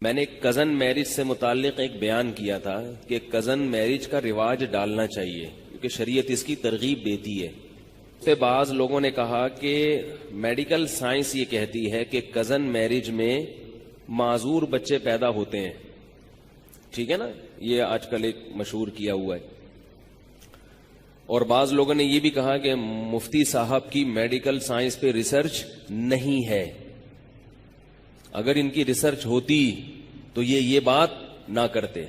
میں نے cousin marriage سے متعلق ایک بیان کیا تھا کہ کزن میرج کا رواج ڈالنا چاہیے کیونکہ شریعت اس کی ترغیب دیتی ہے. سے بعض لوگوں نے کہا کہ میڈیکل سائنس یہ کہتی ہے کہ کزن میرج میں معذور بچے پیدا ہوتے ہیں. ٹھیک ہے نا, یہ آج کل ایک مشہور کیا ہوا ہے. اور بعض لوگوں نے یہ بھی کہا کہ مفتی صاحب کی میڈیکل سائنس پہ ریسرچ نہیں ہے, اگر ان کی ریسرچ ہوتی تو یہ بات نہ کرتے.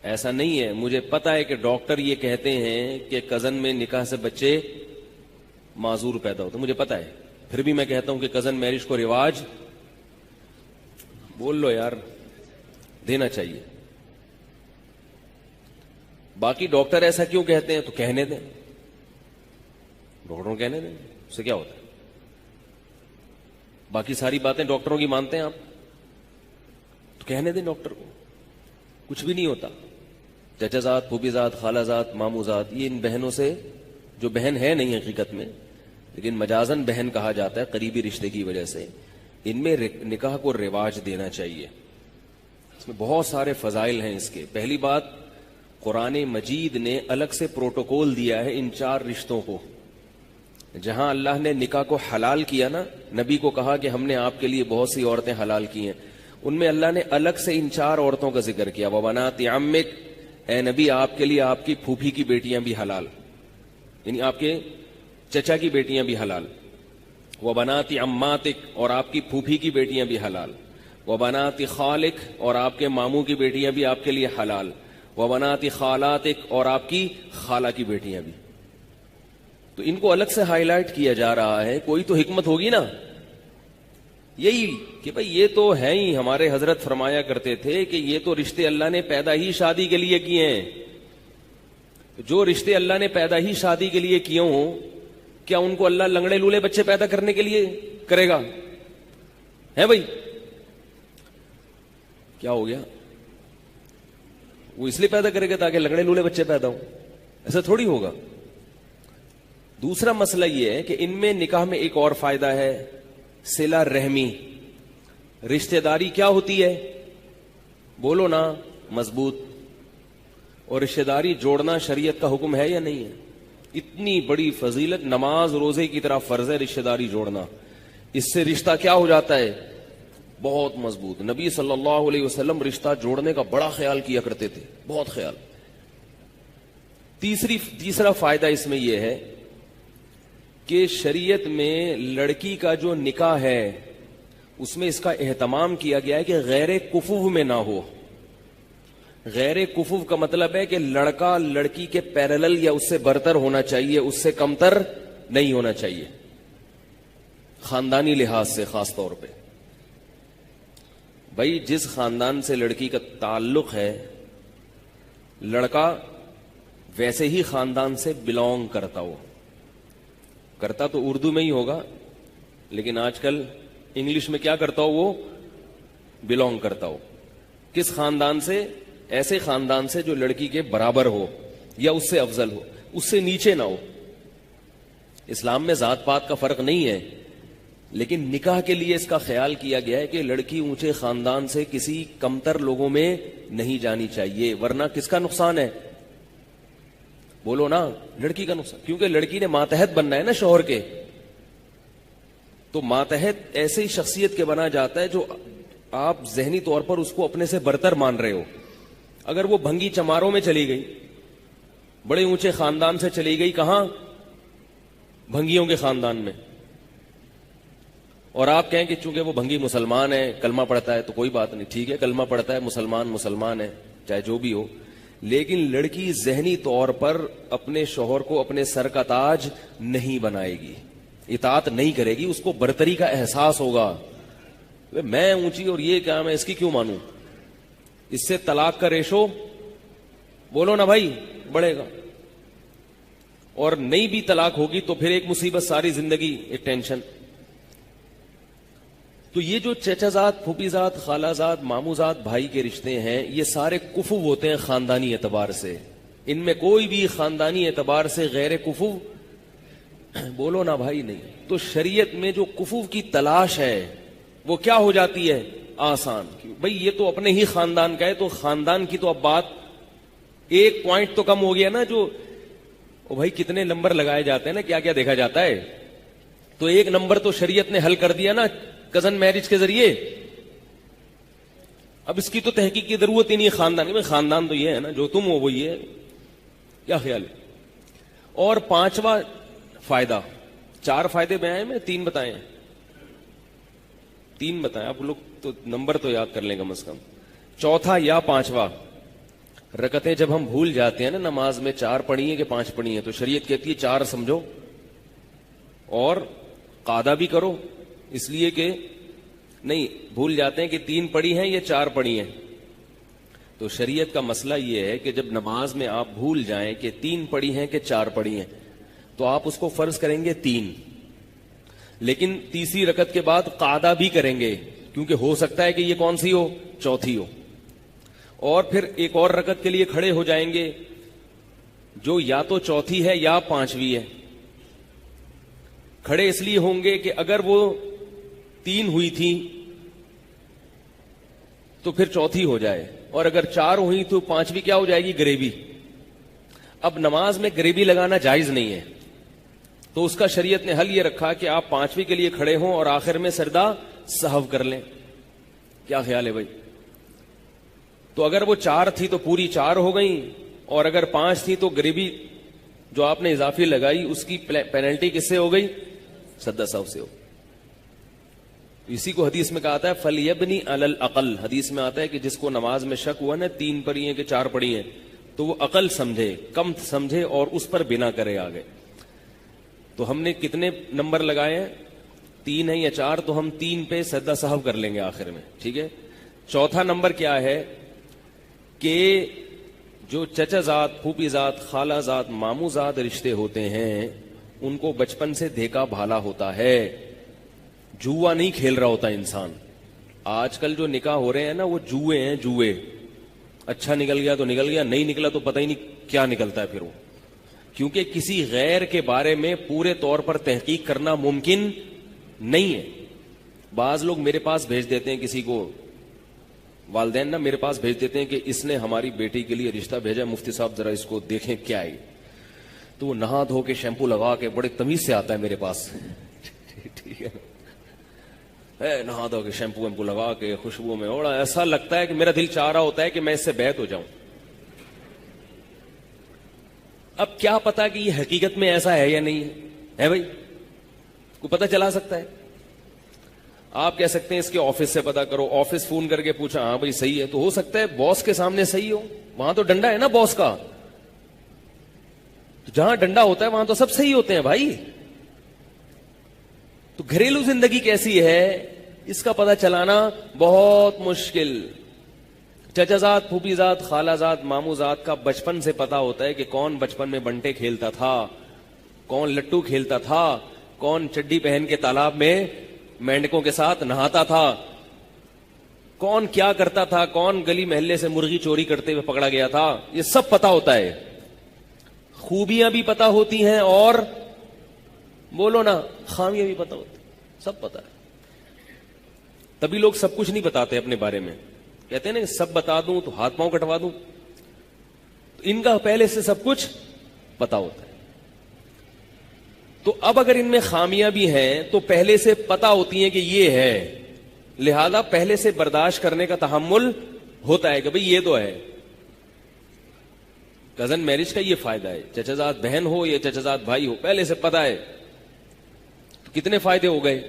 ایسا نہیں ہے, مجھے پتا ہے کہ ڈاکٹر یہ کہتے ہیں کہ کزن میں نکاح سے بچے معذور پیدا ہوتے, مجھے پتا ہے. پھر بھی میں کہتا ہوں کہ کزن میرج کو رواج بول لو یار دینا چاہیے. باقی ڈاکٹر ایسا کیوں کہتے ہیں تو کہنے دیں, ڈاکٹروں کہنے دیں, اس سے کیا ہوتا ہے. باقی ساری باتیں ڈاکٹروں کی مانتے ہیں آپ تو کہنے دیں ڈاکٹر کو, کچھ بھی نہیں ہوتا. چچا زاد, پھوپھی زاد, خالہ زاد, مامو زاد, یہ ان بہنوں سے جو بہن ہے نہیں حقیقت میں لیکن مجازن بہن کہا جاتا ہے قریبی رشتے کی وجہ سے, ان میں نکاح کو رواج دینا چاہیے. اس میں بہت سارے فضائل ہیں اس کے. پہلی بات, قرآن مجید نے الگ سے پروٹوکول دیا ہے ان چار رشتوں کو. جہاں اللہ نے نکاح کو حلال کیا نا, نبی کو کہا کہ ہم نے آپ کے لیے بہت سی عورتیں حلال کی ہیں, ان میں اللہ نے الگ سے ان چار عورتوں کا ذکر کیا. وبنات عمک, اے نبی آپ کے لیے آپ کی پھوپھی کی بیٹیاں بھی حلال, یعنی آپ کے چچا کی بیٹیاں بھی حلال. وبنات عماتک, اور آپ کی پھوپھی کی بیٹیاں بھی حلال. وبنات خالک, اور آپ کے ماموں کی بیٹیاں بھی آپ کے لیے حلال. وبنات خالاتک, اور آپ کی خالہ کی بیٹیاں بھی. تو ان کو الگ سے ہائی لائٹ کیا جا رہا ہے. کوئی تو حکمت ہوگی نا, یہی کہ بھئی یہ تو ہے ہی, ہمارے حضرت فرمایا کرتے تھے کہ یہ تو رشتے اللہ نے پیدا ہی شادی کے لیے کیے ہیں. جو رشتے اللہ نے پیدا ہی شادی کے لیے کیے ہوں, کیا ان کو اللہ لنگڑے لولے بچے پیدا کرنے کے لیے کرے گا؟ ہے بھائی, کیا ہو گیا؟ وہ اس لیے پیدا کرے گا تاکہ لنگڑے لولے بچے پیدا ہوں؟ ایسا تھوڑی ہوگا. دوسرا مسئلہ یہ ہے کہ ان میں نکاح میں ایک اور فائدہ ہے, صلہ رحمی. رشتہ داری کیا ہوتی ہے بولو نا, مضبوط. اور رشتہ داری جوڑنا شریعت کا حکم ہے یا نہیں ہے؟ اتنی بڑی فضیلت, نماز روزے کی طرح فرض ہے رشتہ داری جوڑنا. اس سے رشتہ کیا ہو جاتا ہے؟ بہت مضبوط. نبی صلی اللہ علیہ وسلم رشتہ جوڑنے کا بڑا خیال کیا کرتے تھے, بہت خیال. تیسرا فائدہ اس میں یہ ہے کہ شریعت میں لڑکی کا جو نکاح ہے اس میں اس کا اہتمام کیا گیا ہے کہ غیر کفو میں نہ ہو. غیر کفو کا مطلب ہے کہ لڑکا لڑکی کے پیرلل یا اس سے برتر ہونا چاہیے, اس سے کمتر نہیں ہونا چاہیے, خاندانی لحاظ سے خاص طور پہ. بھائی جس خاندان سے لڑکی کا تعلق ہے, لڑکا ویسے ہی خاندان سے بلونگ کرتا ہو. کرتا تو اردو میں ہی ہوگا لیکن آج کل انگلش میں کیا کرتا ہو, وہ بلونگ کرتا ہو. کس خاندان سے؟ ایسے خاندان سے جو لڑکی کے برابر ہو یا اس سے افضل ہو, اس سے نیچے نہ ہو. اسلام میں ذات پات کا فرق نہیں ہے لیکن نکاح کے لیے اس کا خیال کیا گیا ہے کہ لڑکی اونچے خاندان سے کسی کمتر لوگوں میں نہیں جانی چاہیے, ورنہ کس کا نقصان ہے بولو نا, لڑکی کا نقصان. کیونکہ لڑکی نے ماتحت بننا ہے نا شوہر کے, تو ماتحت ایسے ہی شخصیت کے بنا جاتا ہے جو آپ ذہنی طور پر اس کو اپنے سے برتر مان رہے ہو. اگر وہ بھنگی چماروں میں چلی گئی, بڑے اونچے خاندان سے چلی گئی, کہاں؟ بھنگیوں کے خاندان میں, اور آپ کہیں کہ چونکہ وہ بھنگی مسلمان ہے, کلمہ پڑھتا ہے, تو کوئی بات نہیں, ٹھیک ہے کلمہ پڑھتا ہے, مسلمان ہے, چاہے جو بھی ہو, لیکن لڑکی ذہنی طور پر اپنے شوہر کو اپنے سر کا تاج نہیں بنائے گی, اطاعت نہیں کرے گی, اس کو برتری کا احساس ہوگا. میں اونچی اور یہ کیا میں اس کی کیوں مانوں؟ اس سے طلاق کا ریشو بولو نا بھائی بڑھے گا. اور نہیں بھی طلاق ہوگی تو پھر ایک مصیبت, ساری زندگی ایک ٹینشن. تو یہ جو چچا زاد, پھوپھی زاد, خالہ زاد, مامو زاد بھائی کے رشتے ہیں, یہ سارے کفو ہوتے ہیں خاندانی اعتبار سے. ان میں کوئی بھی خاندانی اعتبار سے غیر کفو بولو نا بھائی نہیں. تو شریعت میں جو کفو کی تلاش ہے وہ کیا ہو جاتی ہے؟ آسان. بھئی یہ تو اپنے ہی خاندان کا ہے, تو خاندان کی تو اب بات ایک پوائنٹ تو کم ہو گیا نا. جو بھائی کتنے نمبر لگائے جاتے ہیں نا, کیا کیا دیکھا جاتا ہے. تو ایک نمبر تو شریعت نے حل کر دیا نا کزن میرج کے ذریعے. اب اس کی تو تحقیق کی ضرورت ہی نہیں ہے خاندان میں. خاندان تو یہ ہے نا, جو تم ہو وہی ہے. کیا خیال ہے؟ اور 5واں فائدہ, 4 فائدے بیان ہیں, میں 3 بتائے ہیں. 3 بتائیں آپ لوگ, تو نمبر تو یاد کر لیں کم از کم. چوتھا یا 5واں, رکعتیں جب ہم بھول جاتے ہیں نا نماز میں 4 پڑھی ہیں کہ 5 پڑھی ہیں, تو شریعت کہتی ہے 4 سمجھو اور قاعدہ بھی کرو. اس لیے کہ نہیں بھول جاتے ہیں کہ 3 پڑھی ہیں یا 4 پڑھی ہیں. تو شریعت کا مسئلہ یہ ہے کہ جب نماز میں آپ بھول جائیں کہ 3 پڑھی ہیں کہ 4 پڑھی ہیں, تو آپ اس کو فرض کریں گے 3, لیکن تیسری رکعت کے بعد قاعدہ بھی کریں گے, کیونکہ ہو سکتا ہے کہ یہ کون سی ہو, چوتھی ہو. اور پھر ایک اور رکعت کے لیے کھڑے ہو جائیں گے جو یا تو چوتھی ہے یا 5ویں ہے. کھڑے اس لیے ہوں گے کہ اگر وہ 3 ہوئی تھی تو پھر چوتھی ہو جائے, اور اگر 4 ہوئی تو 5ویں کیا ہو جائے گی, گریبی. اب نماز میں گریبی لگانا جائز نہیں ہے, تو اس کا شریعت نے حل یہ رکھا کہ آپ 5ویں کے لیے کھڑے ہوں اور آخر میں سجدہ سہو کر لیں. کیا خیال ہے بھائی؟ تو اگر وہ 4 تھی تو پوری 4 ہو گئی, اور اگر 5 تھی تو گریبی جو آپ نے اضافی لگائی اس کی پینلٹی کس سے ہو گئی, سجدہ سہو سے ہو. اسی کو حدیث میں کہا آتا ہے فَلْيَبْنِ عَلَى الْأَقَلِّ. حدیث میں آتا ہے کہ جس کو نماز میں شک ہوا نا 3 پڑھی ہیں کہ 4 پڑھی ہیں, تو وہ عقل سمجھے, کم سمجھے اور اس پر بنا کرے آگے. تو ہم نے کتنے نمبر لگائے ہیں, 3 ہیں یا 4, تو ہم 3 پہ سجدہ سہو کر لیں گے آخر میں. ٹھیک ہے. چوتھا نمبر کیا ہے کہ جو چچا زاد, پھوپھی زاد, خالہ زاد, ماموں زاد رشتے ہوتے ہیں ان کو بچپن سے دیکھا بھالا ہوتا ہے. جوا نہیں کھیل رہا ہوتا انسان. آج کل جو نکاح ہو رہے ہیں نا وہ جوئے ہیں, جوئے. اچھا نکل گیا تو نکل گیا, نہیں نکلا تو پتہ ہی نہیں کیا نکلتا ہے پھر وہ. کیونکہ کسی غیر کے بارے میں پورے طور پر تحقیق کرنا ممکن نہیں ہے. بعض لوگ میرے پاس بھیج دیتے ہیں کسی کو, والدین نا میرے پاس بھیج دیتے ہیں کہ اس نے ہماری بیٹی کے لیے رشتہ بھیجا, مفتی صاحب ذرا اس کو دیکھیں کیا ہے. تو وہ نہا دھو کے شیمپو لگا کے بڑے تمیز سے آتا ہے میرے پاس. ٹھیک ہے, نہا دھو کے شیمپو ویمپو لگا کے خوشبو میں اوڑا, ایسا لگتا ہے کہ میرا دل چاہ رہا ہوتا ہے کہ میں اس سے بیعت ہو جاؤں. اب کیا پتا کہ یہ حقیقت میں ایسا ہے یا نہیں ہے بھائی, کو پتہ چلا سکتا ہے. آپ کہہ سکتے ہیں اس کے آفس سے پتا کرو, آفس فون کر کے پوچھا ہاں بھائی صحیح ہے, تو ہو سکتا ہے باس کے سامنے صحیح ہو, وہاں تو ڈنڈا ہے نا باس کا. تو جہاں ڈنڈا ہوتا ہے وہاں تو سب صحیح ہوتے ہیں بھائی. تو گھریلو زندگی کیسی ہے اس کا پتہ چلانا بہت مشکل. چچا زاد, پھوپھی زاد, خالہ زاد, ماموں زاد کا بچپن سے پتا ہوتا ہے کہ کون بچپن میں بنٹے کھیلتا تھا, کون لٹو کھیلتا تھا, کون چڈی پہن کے تالاب میں مینڈکوں کے ساتھ نہاتا تھا, کون کیا کرتا تھا, کون گلی محلے سے مرغی چوری کرتے ہوئے پکڑا گیا تھا. یہ سب پتا ہوتا ہے. خوبیاں بھی پتا ہوتی ہیں اور بولو نا خامیاں بھی پتا ہوتی, سب پتا ہے. تبھی لوگ سب کچھ نہیں بتاتے اپنے بارے میں, کہتے ہیں نا سب بتا دوں تو ہاتھ پاؤں کٹوا دوں. تو ان کا پہلے سے سب کچھ پتا ہوتا ہے. تو اب اگر ان میں خامیاں بھی ہیں تو پہلے سے پتا ہوتی ہیں کہ یہ ہے, لہذا پہلے سے برداشت کرنے کا تحمل ہوتا ہے کہ بھئی یہ تو ہے. کزن میرج کا یہ فائدہ ہے, چچا زاد بہن ہو یا چچا زاد بھائی ہو, پہلے سے پتا ہے. تو کتنے فائدے ہو گئے,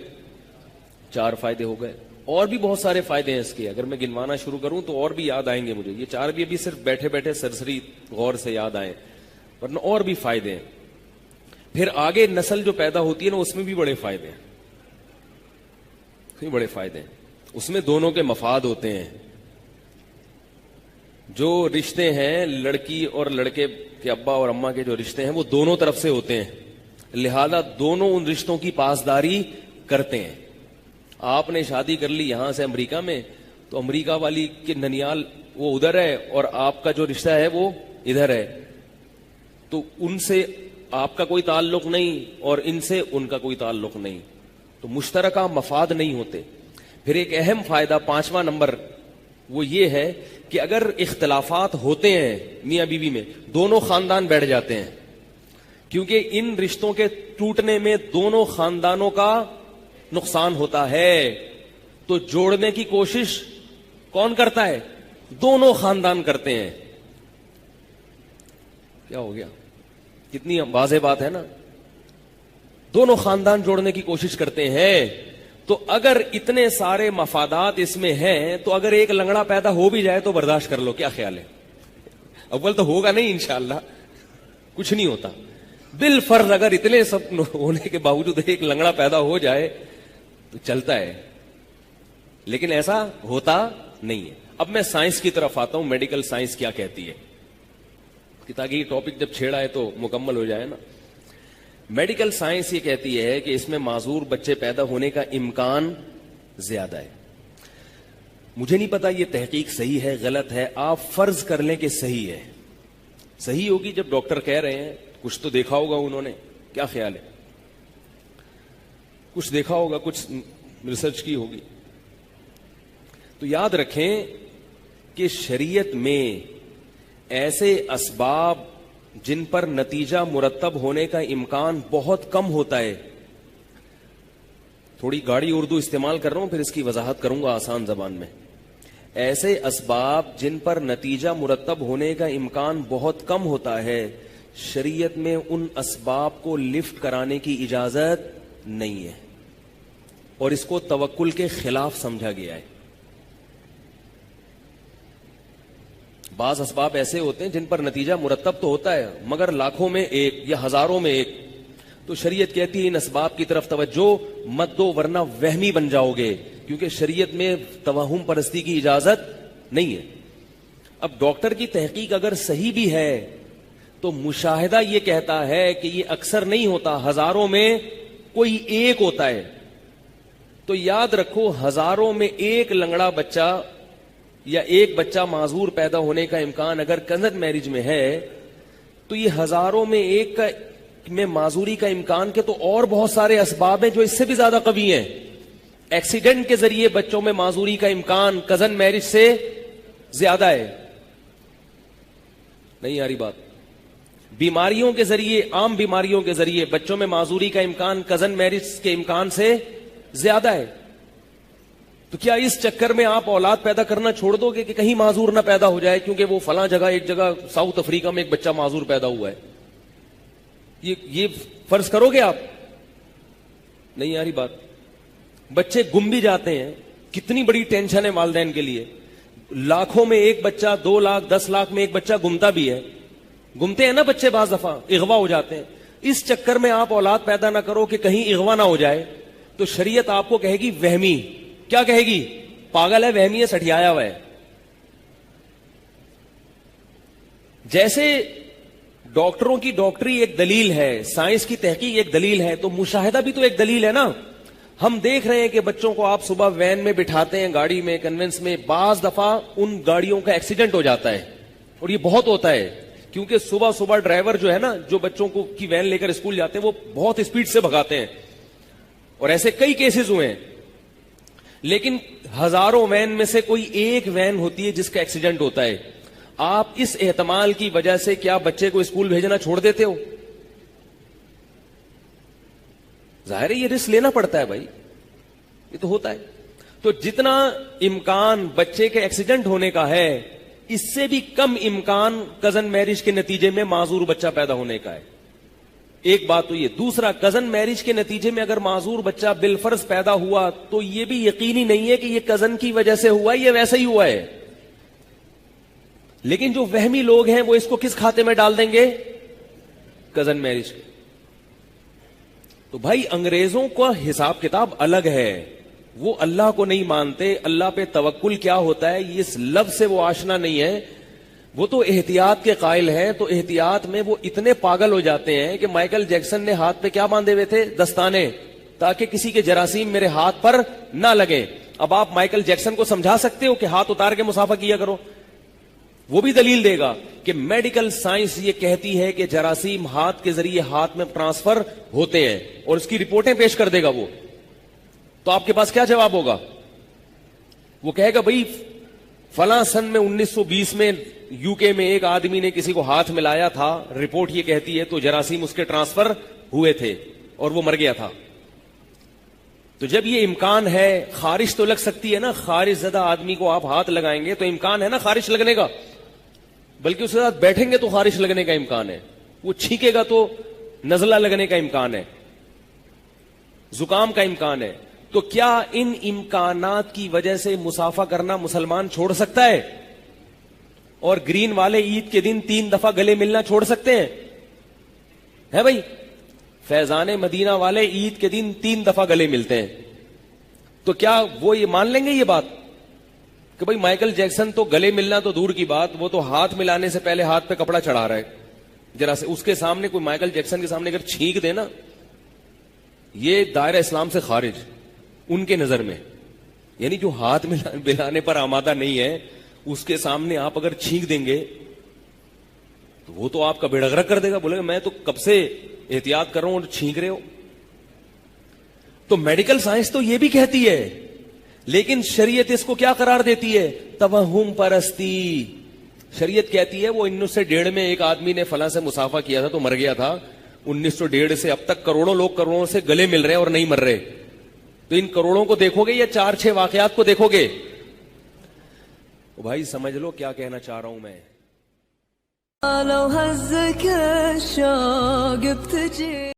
4 فائدے ہو گئے. اور بھی بہت سارے فائدے ہیں اس کے, اگر میں گنوانا شروع کروں تو اور بھی یاد آئیں گے مجھے. یہ 4 بھی ابھی صرف بیٹھے بیٹھے سرسری غور سے یاد آئے, ورنہ اور بھی فائدے ہیں. پھر آگے نسل جو پیدا ہوتی ہے نا اس میں بھی بڑے فائدے ہیں, بڑے فائدے ہیں. اس میں دونوں کے مفاد ہوتے ہیں. جو رشتے ہیں لڑکی اور لڑکے کے ابا اور اماں کے جو رشتے ہیں وہ دونوں طرف سے ہوتے ہیں, لہذا دونوں ان رشتوں کی پاسداری کرتے ہیں. آپ نے شادی کر لی یہاں سے امریکہ میں, تو امریکہ والی کے ننیال وہ ادھر ہے اور آپ کا جو رشتہ ہے وہ ادھر ہے, تو ان سے آپ کا کوئی تعلق نہیں اور ان سے ان کا کوئی تعلق نہیں, تو مشترکہ مفاد نہیں ہوتے. پھر ایک اہم فائدہ 5واں نمبر وہ یہ ہے کہ اگر اختلافات ہوتے ہیں میاں بیوی میں، دونوں خاندان بیٹھ جاتے ہیں، کیونکہ ان رشتوں کے ٹوٹنے میں دونوں خاندانوں کا نقصان ہوتا ہے، تو جوڑنے کی کوشش کون کرتا ہے؟ دونوں خاندان کرتے ہیں. کیا ہو گیا؟ کتنی واضح بات ہے نا. دونوں خاندان جوڑنے کی کوشش کرتے ہیں. تو اگر اتنے سارے مفادات اس میں ہیں تو اگر ایک لنگڑا پیدا ہو بھی جائے تو برداشت کر لو. کیا خیال ہے؟ اول تو ہوگا نہیں انشاءاللہ، کچھ نہیں ہوتا. بالفرض اگر اتنے سب ہونے کے باوجود ایک لنگڑا پیدا ہو جائے تو چلتا ہے، لیکن ایسا ہوتا نہیں ہے. اب میں سائنس کی طرف آتا ہوں. میڈیکل سائنس کیا کہتی ہے تاکہ یہ ٹاپک جب چھیڑا ہے تو مکمل ہو جائے نا. میڈیکل سائنس یہ کہتی ہے کہ اس میں معذور بچے پیدا ہونے کا امکان زیادہ ہے. مجھے نہیں پتا یہ تحقیق صحیح ہے غلط ہے، آپ فرض کر لیں کہ صحیح ہے. صحیح ہوگی جب ڈاکٹر کہہ رہے ہیں، کچھ تو دیکھا ہوگا انہوں نے. کیا خیال ہے؟ کچھ دیکھا ہوگا، کچھ ریسرچ کی ہوگی. تو یاد رکھیں کہ شریعت میں ایسے اسباب جن پر نتیجہ مرتب ہونے کا امکان بہت کم ہوتا ہے. تھوڑی گاڑی اردو استعمال کر رہا ہوں، پھر اس کی وضاحت کروں گا آسان زبان میں. ایسے اسباب جن پر نتیجہ مرتب ہونے کا امکان بہت کم ہوتا ہے، شریعت میں ان اسباب کو لفٹ کرانے کی اجازت نہیں ہے، اور اس کو توکل کے خلاف سمجھا گیا ہے. بعض اسباب ایسے ہوتے ہیں جن پر نتیجہ مرتب تو ہوتا ہے مگر لاکھوں میں ایک یا ہزاروں میں ایک. تو شریعت کہتی ہے ان اسباب کی طرف توجہ مت دو ورنہ وہمی بن جاؤ گے، کیونکہ شریعت میں توہم پرستی کی اجازت نہیں ہے. اب ڈاکٹر کی تحقیق اگر صحیح بھی ہے تو مشاہدہ یہ کہتا ہے کہ یہ اکثر نہیں ہوتا، ہزاروں میں کوئی ایک ہوتا ہے. تو یاد رکھو ہزاروں میں ایک لنگڑا بچہ یا ایک بچہ معذور پیدا ہونے کا امکان اگر کزن میرج میں ہے تو یہ ہزاروں میں ایک کا میں معذوری کا امکان کے تو اور بہت سارے اسباب ہیں جو اس سے بھی زیادہ قوی ہیں. ایکسیڈنٹ کے ذریعے بچوں میں معذوری کا امکان کزن میرج سے زیادہ ہے. نہیں آ رہی بات؟ بیماریوں کے ذریعے، عام بیماریوں کے ذریعے بچوں میں معذوری کا امکان کزن میرج کے امکان سے زیادہ ہے. تو کیا اس چکر میں آپ اولاد پیدا کرنا چھوڑ دو گے کہ کہیں معذور نہ پیدا ہو جائے کیونکہ وہ فلاں جگہ ایک جگہ ساؤتھ افریقہ میں ایک بچہ معذور پیدا ہوا ہے؟ یہ فرض کرو گے آپ؟ نہیں آ رہی بات؟ بچے گم بھی جاتے ہیں، کتنی بڑی ٹینشن ہے والدین کے لیے. لاکھوں میں ایک بچہ، 2 لاکھ 10 لاکھ میں ایک بچہ گمتا بھی ہے. گمتے ہیں نا بچے، بعض دفعہ اغوا ہو جاتے ہیں. اس چکر میں آپ اولاد پیدا نہ کرو کہ کہیں اغوا نہ ہو جائے. تو شریعت آپ کو کہے گی وہمی. کیا کہے گی؟ پاگل ہے، وہمی ہے، سٹھیایا ہوا ہے. جیسے ڈاکٹروں کی ڈاکٹری ایک دلیل ہے، سائنس کی تحقیق ایک دلیل ہے، تو مشاہدہ بھی تو ایک دلیل ہے نا. ہم دیکھ رہے ہیں کہ بچوں کو آپ صبح وین میں بٹھاتے ہیں، گاڑی میں، کنوینس میں، بعض دفعہ ان گاڑیوں کا ایکسیڈنٹ ہو جاتا ہے. اور یہ بہت ہوتا ہے کیونکہ صبح صبح ڈرائیور جو ہے نا، جو بچوں کو کی وین لے کر اسکول جاتے ہیں، وہ بہت اسپیڈ سے بھگاتے ہیں. اور ایسے کئی کیسز ہوئے ہیں. لیکن ہزاروں وین میں سے کوئی ایک وین ہوتی ہے جس کا ایکسیڈنٹ ہوتا ہے. آپ اس احتمال کی وجہ سے کیا بچے کو اسکول بھیجنا چھوڑ دیتے ہو؟ ظاہر ہے یہ رسک لینا پڑتا ہے بھائی، یہ تو ہوتا ہے. تو جتنا امکان بچے کے ایکسیڈنٹ ہونے کا ہے، اس سے بھی کم امکان کزن میرج کے نتیجے میں معذور بچہ پیدا ہونے کا ہے. ایک بات تو یہ. دوسرا، کزن میرج کے نتیجے میں اگر معذور بچہ بالفرض پیدا ہوا تو یہ بھی یقینی نہیں ہے کہ یہ کزن کی وجہ سے ہوا ہے، یہ ویسا ہی ہوا ہے. لیکن جو وہمی لوگ ہیں وہ اس کو کس کھاتے میں ڈال دیں گے؟ Cousin marriage. تو بھائی انگریزوں کا حساب کتاب الگ ہے، وہ اللہ کو نہیں مانتے. اللہ پہ توکل کیا ہوتا ہے اس لفظ سے وہ آشنا نہیں ہے. وہ تو احتیاط کے قائل ہیں. تو احتیاط میں وہ اتنے پاگل ہو جاتے ہیں کہ مائیکل جیکسن نے ہاتھ پہ کیا باندھے ہوئے تھے؟ دستانے، تاکہ کسی کے جراثیم میرے ہاتھ پر نہ لگے. اب آپ مائیکل جیکسن کو سمجھا سکتے ہو کہ ہاتھ اتار کے مسافہ کیا کرو؟ وہ بھی دلیل دے گا کہ میڈیکل سائنس یہ کہتی ہے کہ جراثیم ہاتھ کے ذریعے ہاتھ میں ٹرانسفر ہوتے ہیں، اور اس کی رپورٹیں پیش کر دے گا وہ. تو آپ کے پاس کیا جواب ہوگا؟ وہ کہے گا بھائی فلاں سن میں 1920 میں یو کے میں ایک آدمی نے کسی کو ہاتھ ملایا تھا, رپورٹ یہ کہتی ہے, تو جراثیم اس کے ٹرانسفر ہوئے تھے اور وہ مر گیا تھا. تو جب یہ امکان ہے, خارش تو لگ سکتی ہے نا, خارش زدہ آدمی کو آپ ہاتھ لگائیں گے تو امکان ہے نا خارش لگنے کا, بلکہ اس کے ساتھ بیٹھیں گے تو خارش لگنے کا امکان ہے, وہ چھینکے گا تو نزلہ لگنے کا امکان ہے, زکام کا امکان ہے. تو کیا ان امکانات کی وجہ سے مسافہ کرنا مسلمان چھوڑ سکتا ہے؟ اور گرین والے عید کے دن 3 دفعہ گلے ملنا چھوڑ سکتے ہیں؟ ہے بھائی, فیضان مدینہ والے عید کے دن 3 دفعہ گلے ملتے ہیں, تو کیا وہ یہ مان لیں گے یہ بات کہ بھائی مائیکل جیکسن تو گلے ملنا تو دور کی بات, وہ تو ہاتھ ملانے سے پہلے ہاتھ پہ کپڑا چڑھا رہا ہے, ذرا سے اس کے سامنے کوئی مائیکل جیکسن کے سامنے اگر چھینک دے نا, یہ دائرہ اسلام سے خارج ان کے نظر میں, یعنی جو ہاتھ ملانے پر آمادہ نہیں ہے اس کے سامنے آپ اگر چھینک دیں گے تو وہ تو آپ کا بیڑا غرق کر دے گا, بولے گا میں تو کب سے احتیاط کر رہا ہوں اور چھینک رہے ہو. تو میڈیکل سائنس تو یہ بھی کہتی ہے, لیکن شریعت اس کو کیا قرار دیتی ہے؟ توہم پرستی. شریعت کہتی ہے وہ 1901 میں ایک آدمی نے فلاں سے مسافہ کیا تھا تو مر گیا تھا, 1901 سے اب تک کروڑوں لوگ کروڑوں سے گلے مل رہے ہیں اور نہیں مر رہے. تو ان کروڑوں کو دیکھو گے یا 4-6 واقعات کو دیکھو گے؟ بھائی سمجھ لو کیا کہنا چاہ رہا ہوں میں. لو هزك الشوق بتجي